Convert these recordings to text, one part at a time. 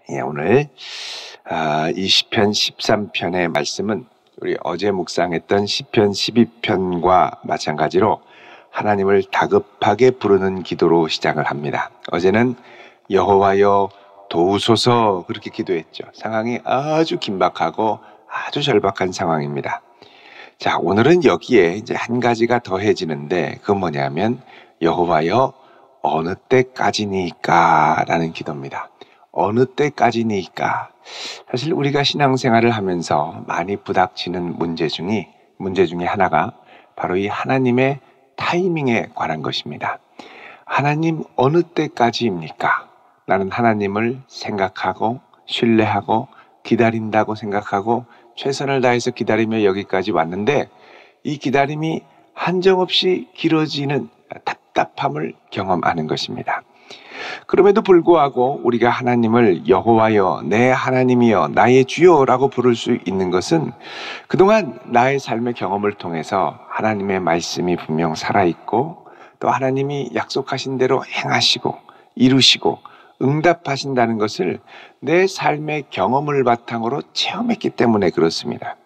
오늘 이 시편 13편의 말씀은 우리 어제 묵상했던 시편 12편과 마찬가지로 하나님을 다급하게 부르는 기도로 시작을 합니다. 어제는 여호와여 도우소서 그렇게 기도했죠. 상황이 아주 긴박하고 아주 절박한 상황입니다. 자, 오늘은 여기에 이제 한 가지가 더해지는데 그건 뭐냐면 여호와여 어느 때까지니까 라는 기도입니다. 어느 때까지니까. 사실 우리가 신앙생활을 하면서 많이 부닥치는 문제 중에 하나가 바로 이 하나님의 타이밍에 관한 것입니다. 하나님 어느 때까지입니까? 나는 하나님을 생각하고 신뢰하고 기다린다고 생각하고 최선을 다해서 기다리며 여기까지 왔는데 이 기다림이 한정없이 길어지는 답답함을 경험하는 것입니다. 그럼에도 불구하고 우리가 하나님을 여호와여 내 하나님이여 나의 주여라고 부를 수 있는 것은 그동안 나의 삶의 경험을 통해서 하나님의 말씀이 분명 살아있고 또 하나님이 약속하신 대로 행하시고 이루시고 응답하신다는 것을 내 삶의 경험을 바탕으로 체험했기 때문에 그렇습니다.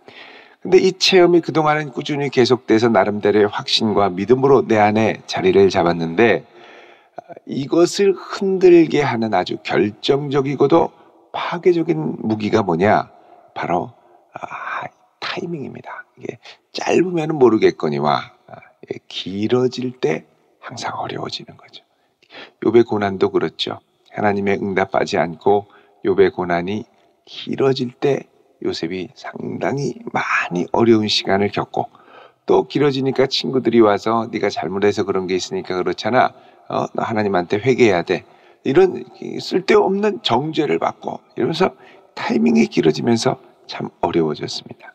근데 이 체험이 그동안은 꾸준히 계속돼서 나름대로의 확신과 믿음으로 내 안에 자리를 잡았는데 이것을 흔들게 하는 아주 결정적이고도 파괴적인 무기가 뭐냐? 바로 타이밍입니다. 이게 짧으면 모르겠거니와 길어질 때 항상 어려워지는 거죠. 욥의 고난도 그렇죠. 하나님의 응답하지 않고 욥의 고난이 길어질 때 요셉이 상당히 많이 어려운 시간을 겪고 또 길어지니까 친구들이 와서 네가 잘못해서 그런 게 있으니까 그렇잖아. 너 하나님한테 회개해야 돼. 이런 쓸데없는 정죄를 받고 이러면서 타이밍이 길어지면서 참 어려워졌습니다.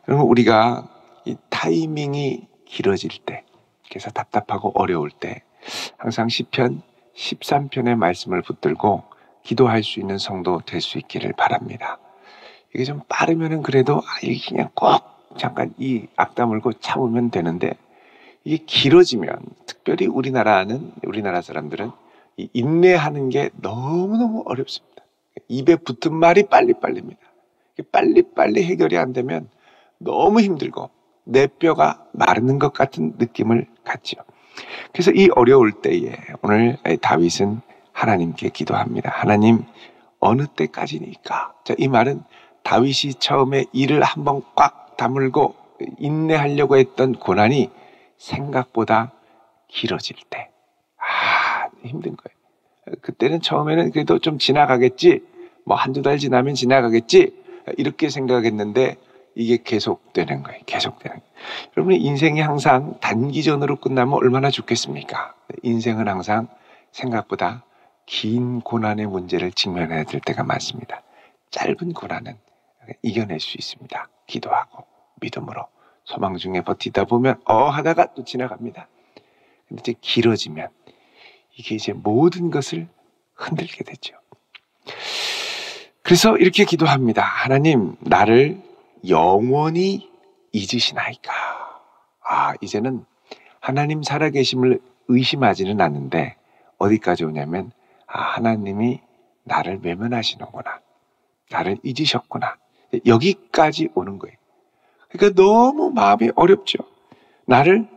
여러분 우리가 이 타이밍이 길어질 때 그래서 답답하고 어려울 때 항상 시편 13편의 말씀을 붙들고 기도할 수 있는 성도 될 수 있기를 바랍니다. 이게 좀 빠르면은 그래도 이게 그냥 꼭 잠깐 이 앞 다물고 참으면 되는데 이게 길어지면 특별히 우리나라 사람들은 이 인내하는 게 너무너무 어렵습니다. 입에 붙은 말이 빨리빨리입니다. 빨리빨리 해결이 안 되면 너무 힘들고 내 뼈가 마르는 것 같은 느낌을 갖죠. 그래서 이 어려울 때에 오늘 다윗은 하나님께 기도합니다. 하나님 어느 때까지니까. 자, 이 말은 다윗이 처음에 이를 한번 꽉 다물고 인내하려고 했던 고난이 생각보다 길어질 때 힘든 거예요. 그때는 처음에는 그래도 좀 지나가겠지, 뭐 한두 달 지나면 지나가겠지 이렇게 생각했는데 이게 계속되는 거예요. 여러분의 인생이 항상 단기전으로 끝나면 얼마나 좋겠습니까? 인생은 항상 생각보다 긴 고난의 문제를 직면해야 될 때가 많습니다. 짧은 고난은 이겨낼 수 있습니다. 기도하고 믿음으로 소망 중에 버티다 보면 하다가 또 지나갑니다. 근데 이제 길어지면 이게 이제 모든 것을 흔들게 되죠. 그래서 이렇게 기도합니다. 하나님 나를 영원히 잊으시나이까. 이제는 하나님 살아계심을 의심하지는 않는데 어디까지 오냐면 하나님이 나를 외면하시는구나. 나를 잊으셨구나. 여기까지 오는 거예요. 그러니까 너무 마음이 어렵죠. 나를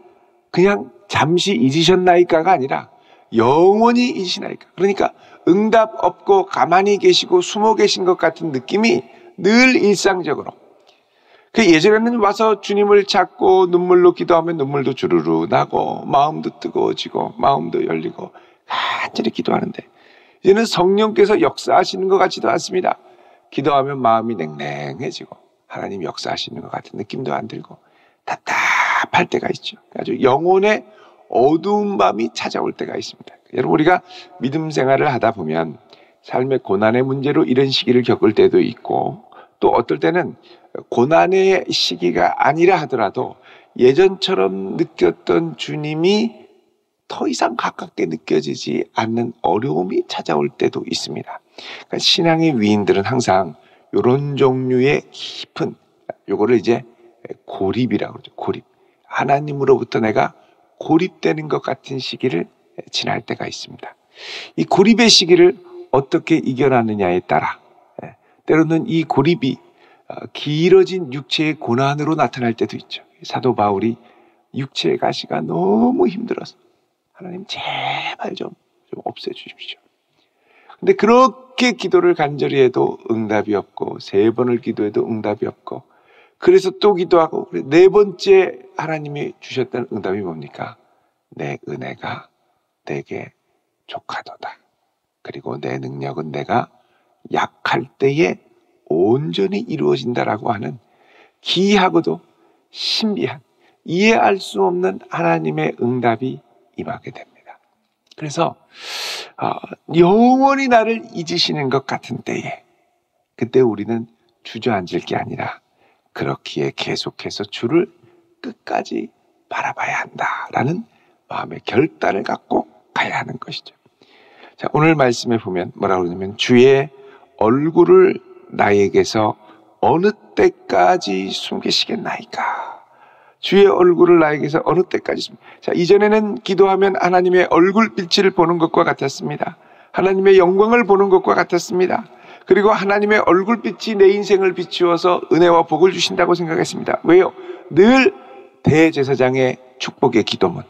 그냥 잠시 잊으셨나이까가 아니라 영원히 잊으시나이까. 그러니까 응답 없고 가만히 계시고 숨어 계신 것 같은 느낌이 늘 일상적으로. 예전에는 와서 주님을 찾고 눈물로 기도하면 눈물도 주르르 나고 마음도 뜨거워지고 마음도 열리고 간절히 기도하는데 이제는 성령께서 역사하시는 것 같지도 않습니다. 기도하면 마음이 냉랭해지고 하나님 역사하시는 것 같은 느낌도 안 들고 답답할 때가 있죠. 아주 영혼의 어두운 밤이 찾아올 때가 있습니다. 여러분 우리가 믿음 생활을 하다 보면 삶의 고난의 문제로 이런 시기를 겪을 때도 있고 또 어떨 때는 고난의 시기가 아니라 하더라도 예전처럼 느꼈던 주님이 더 이상 가깝게 느껴지지 않는 어려움이 찾아올 때도 있습니다. 그러니까 신앙의 위인들은 항상 이런 종류의 깊은 요거를 이제 고립이라고 그러죠. 고립. 하나님으로부터 내가 고립되는 것 같은 시기를 지날 때가 있습니다. 이 고립의 시기를 어떻게 이겨나느냐에 따라 때로는 이 고립이 길어진 육체의 고난으로 나타날 때도 있죠. 사도 바울이 육체의 가시가 너무 힘들어서 하나님 제발 좀 없애주십시오. 근데 그렇게 기도를 간절히 해도 응답이 없고 3번을 기도해도 응답이 없고 그래서 또 기도하고 4번째 하나님이 주셨던 응답이 뭡니까? 내 은혜가 내게 족하도다. 그리고 내 능력은 내가 약할 때에 온전히 이루어진다라고 하는 기이하고도 신비한 이해할 수 없는 하나님의 응답이 임하게 됩니다. 그래서 영원히 나를 잊으시는 것 같은 때에 그때 우리는 주저앉을 게 아니라 그렇기에 계속해서 주를 끝까지 바라봐야 한다라는 마음의 결단을 갖고 가야 하는 것이죠. 자, 오늘 말씀에 보면 뭐라고 그러냐면 주의 얼굴을 나에게서 어느 때까지 숨기시겠나이까. 주의 얼굴을 나에게서 어느 때까지 자, 이전에는 기도하면 하나님의 얼굴빛을 보는 것과 같았습니다. 하나님의 영광을 보는 것과 같았습니다. 그리고 하나님의 얼굴빛이 내 인생을 비추어서 은혜와 복을 주신다고 생각했습니다. 왜요? 늘 대제사장의 축복의 기도문,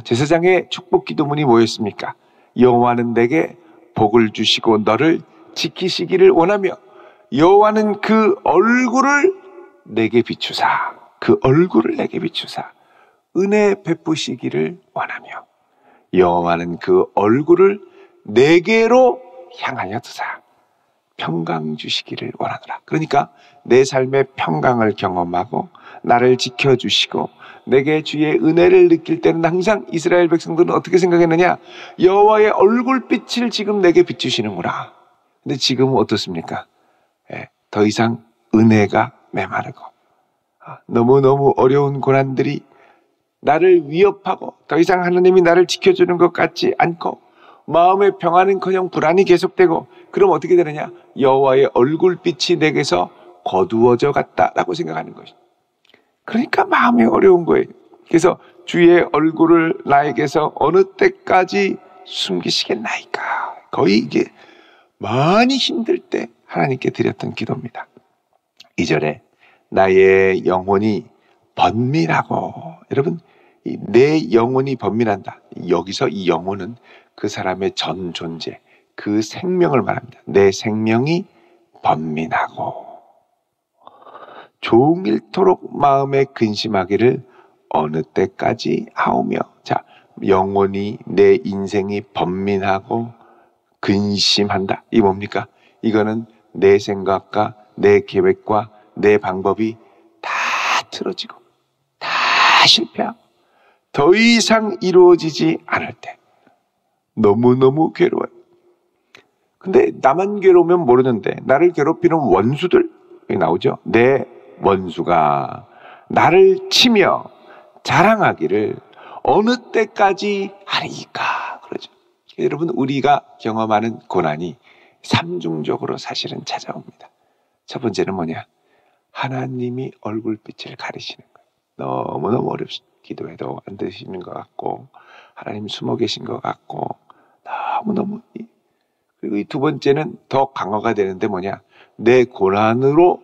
제사장의 축복 기도문이 뭐였습니까? 여호와는 내게 복을 주시고 너를 지키시기를 원하며 여호와는 그 얼굴을 내게 비추사 그 얼굴을 내게 비추사 은혜 베푸시기를 원하며 여호와는 그 얼굴을 내게로 향하여 두사 평강 주시기를 원하노라. 그러니까 내 삶의 평강을 경험하고 나를 지켜주시고 내게 주의 은혜를 느낄 때는 항상 이스라엘 백성들은 어떻게 생각했느냐? 여호와의 얼굴빛을 지금 내게 비추시는구나. 근데 지금은 어떻습니까? 더 이상 은혜가 메마르고 너무너무 어려운 고난들이 나를 위협하고 더 이상 하나님이 나를 지켜주는 것 같지 않고 마음의 평안은커녕 불안이 계속되고 그럼 어떻게 되느냐? 여호와의 얼굴빛이 내게서 거두어져 갔다라고 생각하는 것이죠. 그러니까 마음이 어려운 거예요. 그래서 주의 얼굴을 나에게서 어느 때까지 숨기시겠나이까. 거의 이게 많이 힘들 때 하나님께 드렸던 기도입니다. 2절에 나의 영혼이 번민하고 여러분 내 영혼이 번민한다. 여기서 이 영혼은 그 사람의 전 존재 그 생명을 말합니다. 내 생명이 번민하고 종일토록 마음에 근심하기를 어느 때까지 하오며 자 영혼이 내 인생이 번민하고 근심한다. 이게 뭡니까? 이거는 내 생각과 내 계획과 내 방법이 다 틀어지고 다 실패하고 더 이상 이루어지지 않을 때 너무너무 괴로워요. 근데 나만 괴로우면 모르는데 나를 괴롭히는 원수들 여기 나오죠. 내 원수가 나를 치며 자랑하기를 어느 때까지 하리까 그러죠. 여러분 우리가 경험하는 고난이 삼중적으로 사실은 찾아옵니다. 첫 번째는 뭐냐? 하나님이 얼굴빛을 가리시는 거예요. 너무너무 어렵습니다. 기도해도 안 되시는 것 같고 하나님 숨어 계신 것 같고 너무너무 그리고 이 두 번째는 더 강화가 되는데 뭐냐? 내 고난으로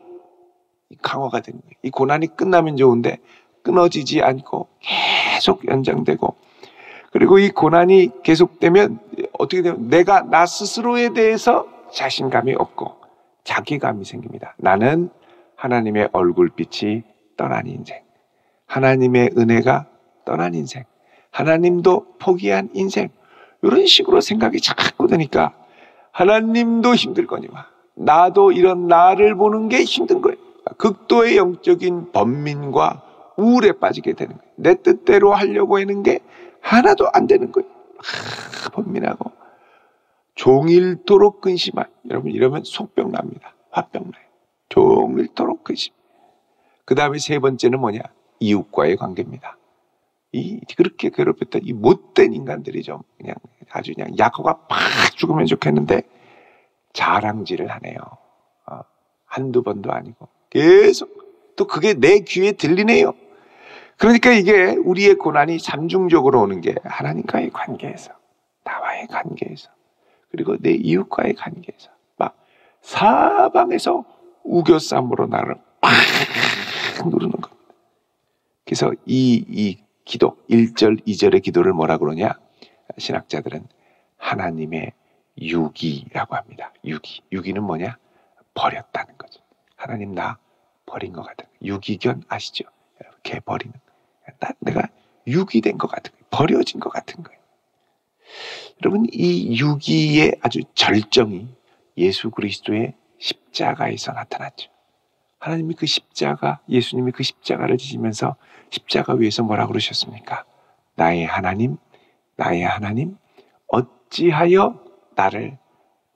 강화가 되는 거예요. 이 고난이 끝나면 좋은데 끊어지지 않고 계속 연장되고 그리고 이 고난이 계속되면 어떻게 되면 내가 나 스스로에 대해서 자신감이 없고 자기감이 생깁니다. 나는 하나님의 얼굴빛이 떠난 인생, 하나님의 은혜가 떠난 인생, 하나님도 포기한 인생 이런 식으로 생각이 자꾸 드니까 하나님도 힘들거니와 나도 이런 나를 보는 게 힘든 거예요. 극도의 영적인 번민과 우울에 빠지게 되는 거예요. 내 뜻대로 하려고 하는 게 하나도 안 되는 거예요. 번민하고 종일토록 근심한 여러분 이러면 속병 납니다. 화병 나요. 종일토록 근심. 그 다음에 세 번째는 뭐냐? 이웃과의 관계입니다. 그렇게 괴롭혔던 이 못된 인간들이 좀 그냥 아주 그냥 약호가 팍 죽으면 좋겠는데 자랑질을 하네요. 한두 번도 아니고 계속 또 그게 내 귀에 들리네요. 그러니까 이게 우리의 고난이 삼중적으로 오는 게 하나님과의 관계에서 나와의 관계에서 그리고 내 이웃과의 관계에서 막 사방에서 우겨쌈으로 나를 팍 누르는 겁니다. 그래서 이 기도 1절, 2절의 기도를 뭐라 그러냐? 신학자들은 하나님의 유기라고 합니다. 유기는 뭐냐? 버렸다는 거죠. 하나님 나 버린 것 같은 거예요. 유기견 아시죠? 개 버리는. 내가 유기된 것 같은 거예요. 버려진 것 같은 거예요. 여러분, 이 유기의 아주 절정이 예수 그리스도의 십자가에서 나타났죠. 하나님이 그 십자가, 예수님이 그 십자가를 지시면서 십자가 위에서 뭐라 그러셨습니까? 나의 하나님, 나의 하나님, 어찌하여 나를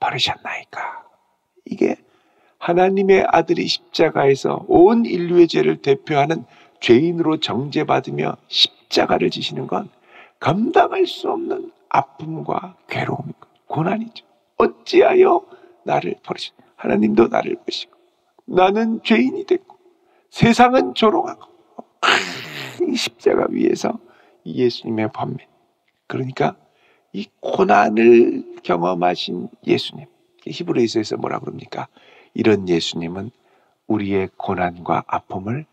버리셨나이까? 이게 하나님의 아들이 십자가에서 온 인류의 죄를 대표하는 죄인으로 정죄받으며 십자가를 지시는 건 감당할 수 없는 아픔과 괴로움, 고난이죠. 어찌하여 나를 버리셨나? 하나님도 나를 버리시고 나는 죄인이 됐고 세상은 조롱하고 이 십자가 위에서 예수님의 번민, 그러니까 이 고난을 경험하신 예수님, 히브리서에서 뭐라 그럽니까? 이런 예수님은 우리의 고난과 아픔을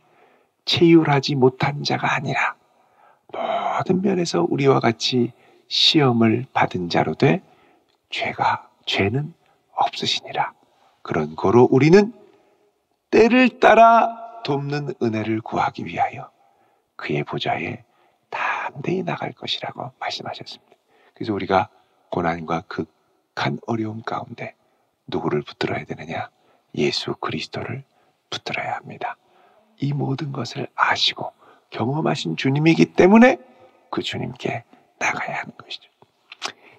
체휼하지 못한 자가 아니라 모든 면에서 우리와 같이 시험을 받은 자로 돼 죄는 없으시니라. 그런 고로 우리는 때를 따라 돕는 은혜를 구하기 위하여 그의 보좌에 담대히 나갈 것이라고 말씀하셨습니다. 그래서 우리가 고난과 극한 어려움 가운데 누구를 붙들어야 되느냐? 예수 그리스도를 붙들어야 합니다. 이 모든 것을 아시고 경험하신 주님이기 때문에 그 주님께 나가야 하는 것이죠.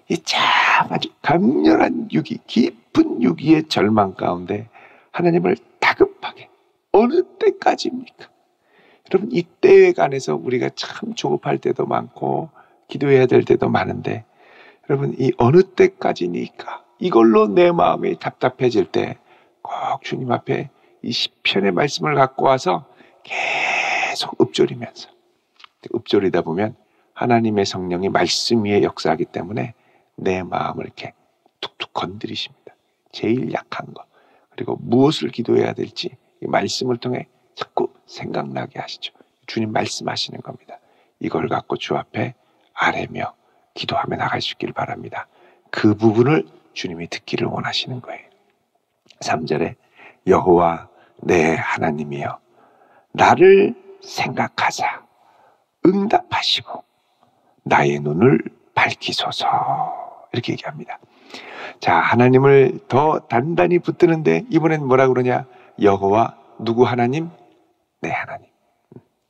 이 참 아주 강렬한 유기, 깊은 유기의 절망 가운데 하나님을 다급하게 어느 때까지입니까? 여러분, 이 때에 관해서 우리가 참 조급할 때도 많고 기도해야 될 때도 많은데, 여러분, 이 어느 때까지니까 이걸로 내 마음이 답답해질 때 꼭 주님 앞에 이 시편의 말씀을 갖고 와서 계속 읊조리면서, 읊조리다 보면 하나님의 성령이 말씀 위에 역사하기 때문에 내 마음을 이렇게 툭툭 건드리십니다. 제일 약한 거, 그리고 무엇을 기도해야 될지 이 말씀을 통해 자꾸 생각나게 하시죠. 주님 말씀하시는 겁니다. 이걸 갖고 주 앞에 아뢰며 기도하며 나갈 수 있기를 바랍니다. 그 부분을 주님이 듣기를 원하시는 거예요. 3절에 여호와 내 하나님이여 나를 생각하사 응답하시고 나의 눈을 밝히소서, 이렇게 얘기합니다. 자, 하나님을 더 단단히 붙드는데 이번엔 뭐라 그러냐? 여호와 누구 하나님? 내 하나님.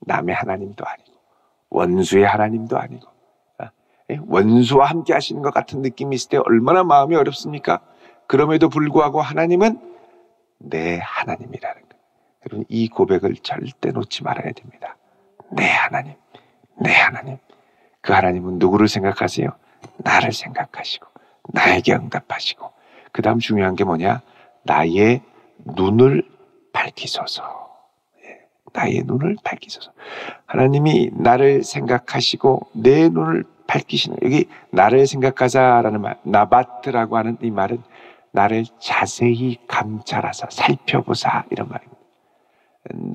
남의 하나님도 아니고 원수의 하나님도 아니고, 원수와 함께 하시는 것 같은 느낌이 있을 때 얼마나 마음이 어렵습니까? 그럼에도 불구하고 하나님은 내 하나님이라는 거예요. 여러분, 이 고백을 절대 놓지 말아야 됩니다. 내 하나님, 내 하나님. 그 하나님은 누구를 생각하세요? 나를 생각하시고 나에게 응답하시고, 그 다음 중요한 게 뭐냐? 나의 눈을 밝히소서. 나의 눈을 밝히소서. 하나님이 나를 생각하시고 내 눈을 밝히시는, 여기 나를 생각하사라는 말, 나바트라고 하는 이 말은 나를 자세히 감찰하사 살펴보사, 이런 말입니다.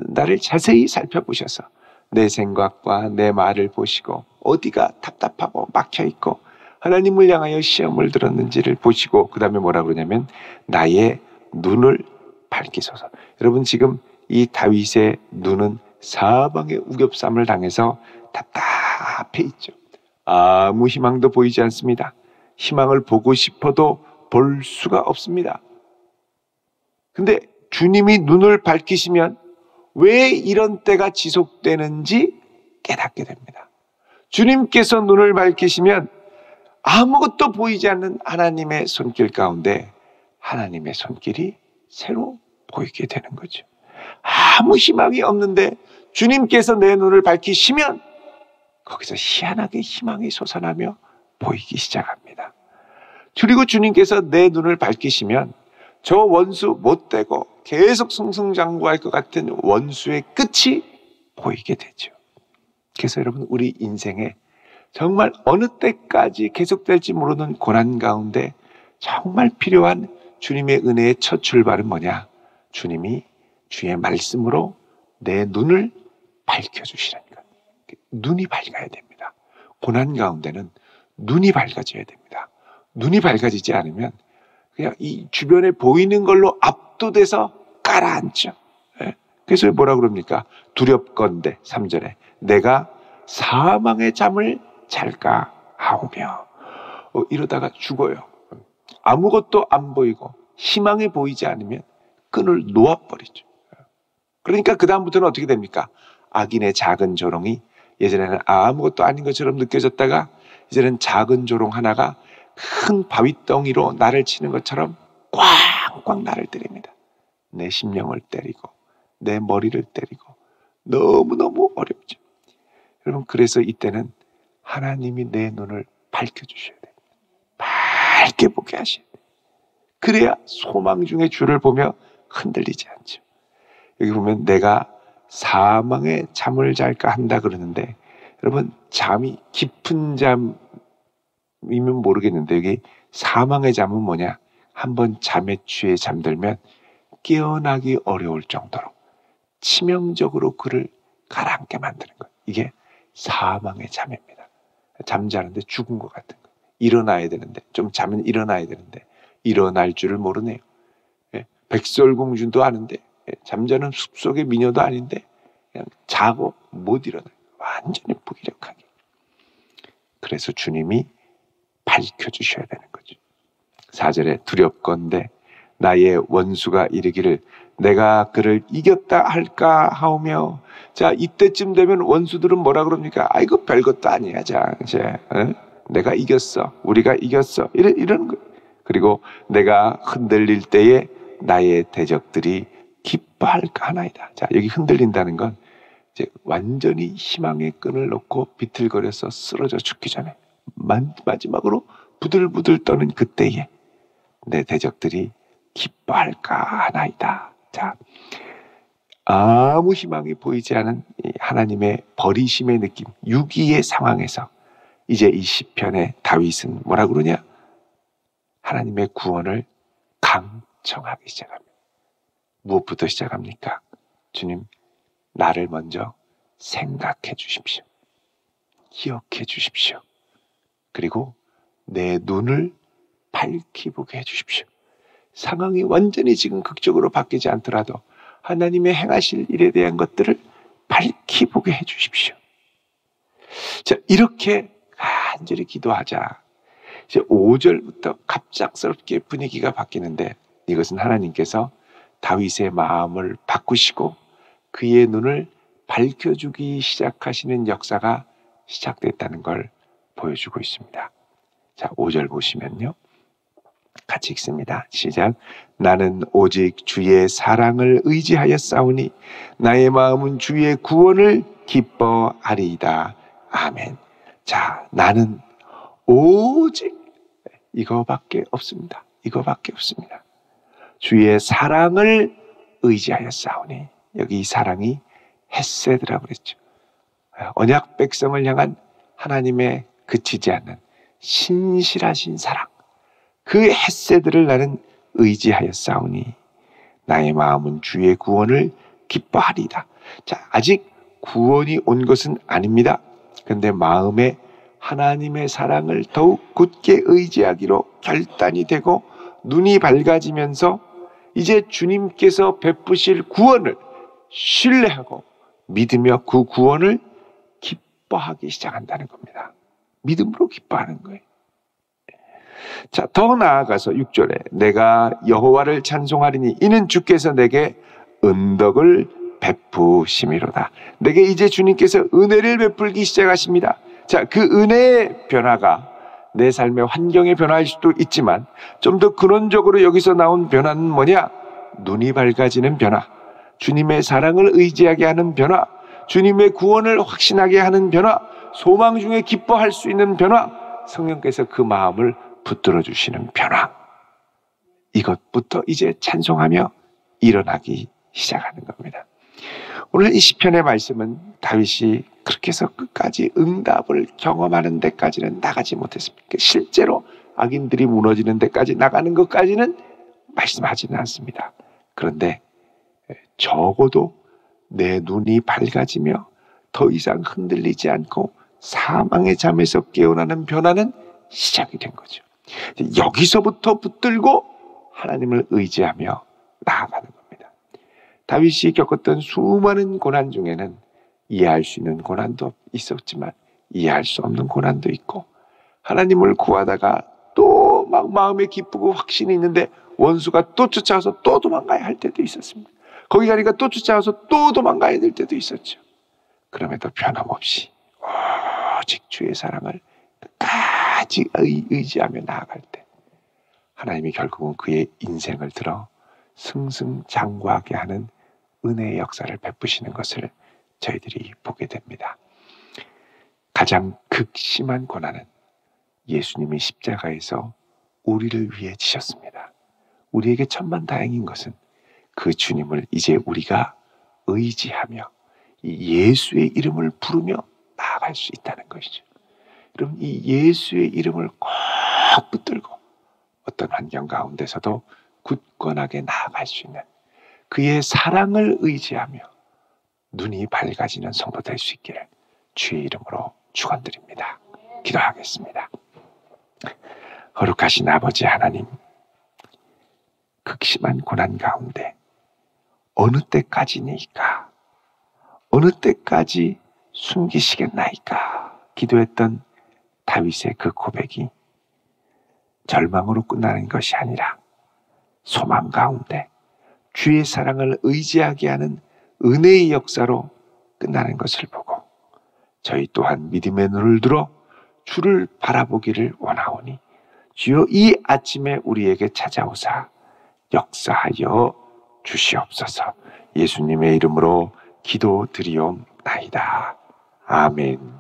나를 자세히 살펴보셔서 내 생각과 내 말을 보시고 어디가 답답하고 막혀있고 하나님을 향하여 시험을 들었는지를 보시고, 그 다음에 뭐라 그러냐면 나의 눈을 밝히소서. 여러분, 지금 이 다윗의 눈은 사방의 우겹삼을 당해서 답답해 있죠. 아무 희망도 보이지 않습니다. 희망을 보고 싶어도 볼 수가 없습니다. 근데 주님이 눈을 밝히시면 왜 이런 때가 지속되는지 깨닫게 됩니다. 주님께서 눈을 밝히시면 아무것도 보이지 않는 하나님의 손길 가운데 하나님의 손길이 새로 보이게 되는 거죠. 아무 희망이 없는데 주님께서 내 눈을 밝히시면 거기서 희한하게 희망이 솟아나며 보이기 시작합니다. 그리고 주님께서 내 눈을 밝히시면 저 원수 못되고 계속 승승장구할 것 같은 원수의 끝이 보이게 되죠. 그래서 여러분, 우리 인생에 정말 어느 때까지 계속될지 모르는 고난 가운데 정말 필요한 주님의 은혜의 첫 출발은 뭐냐? 주님이 주의 말씀으로 내 눈을 밝혀주시라니까. 눈이 밝아야 됩니다. 고난 가운데는 눈이 밝아져야 됩니다. 눈이 밝아지지 않으면 그냥 이 주변에 보이는 걸로 압도돼서 가라앉죠. 예. 그래서 뭐라 그럽니까? 두렵건대 3절에 내가 사망의 잠을 잘까 하오며 이러다가 죽어요. 아무것도 안 보이고 희망이 보이지 않으면 끈을 놓아버리죠. 그러니까 그 다음부터는 어떻게 됩니까? 악인의 작은 조롱이 예전에는 아무것도 아닌 것처럼 느껴졌다가 이제는 작은 조롱 하나가 큰 바위덩이로 나를 치는 것처럼 꽝꽝 나를 때립니다. 내 심령을 때리고 내 머리를 때리고 너무너무 어렵죠. 여러분, 그래서 이때는 하나님이 내 눈을 밝혀주셔야 돼요. 밝게 보게 하셔야 돼요. 그래야 소망 중에 주를 보며 흔들리지 않죠. 여기 보면 내가 사망의 잠을 잘까 한다 그러는데, 여러분, 잠이 깊은 잠이면 모르겠는데 여기 사망의 잠은 뭐냐? 한번 잠에 취해 잠들면 깨어나기 어려울 정도로 치명적으로 그를 가라앉게 만드는 거예요. 이게 사망의 잠입니다. 잠자는데 죽은 것 같은 거예요. 일어나야 되는데, 좀 자면 일어나야 되는데 일어날 줄을 모르네요. 백설공주도 아는데, 잠자는 숲속의 미녀도 아닌데 그냥 자고 못 일어나요. 완전히 무기력하게. 그래서 주님이 밝혀주셔야 되는 거죠. 4절에 두렵건대 나의 원수가 이르기를 내가 그를 이겼다 할까 하오며. 자, 이때쯤 되면 원수들은 뭐라 그럽니까? 아이고 별것도 아니야. 자, 이제 내가 이겼어. 우리가 이겼어. 이런 거. 그리고 내가 흔들릴 때에 나의 대적들이 기뻐할까 하나이다. 자, 여기 흔들린다는 건 이제 완전히 희망의 끈을 놓고 비틀거려서 쓰러져 죽기 전에 마지막으로 부들부들 떠는 그때에 내 대적들이 기뻐할까 하나이다. 자, 아무 희망이 보이지 않은 하나님의 버리심의 느낌, 유기의 상황에서 이제 이 시편의 다윗은 뭐라 그러냐? 하나님의 구원을 강청하기 시작합니다. 무엇부터 시작합니까? 주님, 나를 먼저 생각해 주십시오. 기억해 주십시오. 그리고 내 눈을 밝히 보게 해 주십시오. 상황이 완전히 지금 극적으로 바뀌지 않더라도 하나님의 행하실 일에 대한 것들을 밝히 보게 해 주십시오. 자, 이렇게 간절히 기도하자. 이제 5절부터 갑작스럽게 분위기가 바뀌는데, 이것은 하나님께서 다윗의 마음을 바꾸시고 그의 눈을 밝혀주기 시작하시는 역사가 시작됐다는 걸 보여주고 있습니다. 자, 5절 보시면요. 같이 읽습니다. 시작. 나는 오직 주의 사랑을 의지하여 싸우니 나의 마음은 주의 구원을 기뻐하리이다. 아멘. 자, 나는 오직 이거밖에 없습니다. 이거밖에 없습니다. 주의 사랑을 의지하여 싸우니, 여기 이 사랑이 헤세드라고 그랬죠. 언약 백성을 향한 하나님의 그치지 않는 신실하신 사랑, 그 헤세드를 나는 의지하여 싸우니 나의 마음은 주의 구원을 기뻐하리이다. 자, 아직 구원이 온 것은 아닙니다. 그런데 마음에 하나님의 사랑을 더욱 굳게 의지하기로 결단이 되고 눈이 밝아지면서 이제 주님께서 베푸실 구원을 신뢰하고 믿으며 그 구원을 기뻐하기 시작한다는 겁니다. 믿음으로 기뻐하는 거예요. 자, 더 나아가서 6절에 내가 여호와를 찬송하리니 이는 주께서 내게 은덕을 베푸심이로다. 내게 이제 주님께서 은혜를 베풀기 시작하십니다. 자, 그 은혜의 변화가 내 삶의 환경의 변화일 수도 있지만 좀 더 근원적으로 여기서 나온 변화는 뭐냐? 눈이 밝아지는 변화, 주님의 사랑을 의지하게 하는 변화, 주님의 구원을 확신하게 하는 변화, 소망 중에 기뻐할 수 있는 변화, 성령께서 그 마음을 붙들어 주시는 변화, 이것부터 이제 찬송하며 일어나기 시작하는 겁니다. 오늘 이 시편의 말씀은 다윗이 그렇게 해서 끝까지 응답을 경험하는 데까지는 나가지 못했습니다. 실제로 악인들이 무너지는 데까지 나가는 것까지는 말씀하지는 않습니다. 그런데 적어도 내 눈이 밝아지며 더 이상 흔들리지 않고 사망의 잠에서 깨어나는 변화는 시작이 된 거죠. 여기서부터 붙들고 하나님을 의지하며 나아가는 겁니다. 다윗이 겪었던 수많은 고난 중에는 이해할 수 있는 고난도 있었지만 이해할 수 없는 고난도 있고, 하나님을 구하다가 또 막 마음에 기쁘고 확신이 있는데 원수가 또 쫓아와서 또 도망가야 할 때도 있었습니다. 거기 가니까 또 쫓아와서 또 도망가야 될 때도 있었죠. 그럼에도 변함없이 오직 주의 사랑을 끝까지 의지하며 나아갈 때 하나님이 결국은 그의 인생을 들어 승승장구하게 하는 은혜의 역사를 베푸시는 것을 저희들이 보게 됩니다. 가장 극심한 고난은 예수님이 십자가에서 우리를 위해 지셨습니다. 우리에게 천만다행인 것은 그 주님을 이제 우리가 의지하며 이 예수의 이름을 부르며 나아갈 수 있다는 것이죠. 여러분, 이 예수의 이름을 꼭 붙들고 어떤 환경 가운데서도 굳건하게 나아갈 수 있는 그의 사랑을 의지하며 눈이 밝아지는 성도 될 수 있기를 주의 이름으로 축원드립니다. 기도하겠습니다. 거룩하신 아버지 하나님, 극심한 고난 가운데 어느 때까지니까, 어느 때까지 숨기시겠나이까 기도했던 다윗의 그 고백이 절망으로 끝나는 것이 아니라 소망 가운데 주의 사랑을 의지하게 하는 은혜의 역사로 끝나는 것을 보고 저희 또한 믿음의 눈을 들어 주를 바라보기를 원하오니 주여 이 아침에 우리에게 찾아오사 역사하여 주시옵소서. 예수님의 이름으로 기도드리옵나이다. 아멘.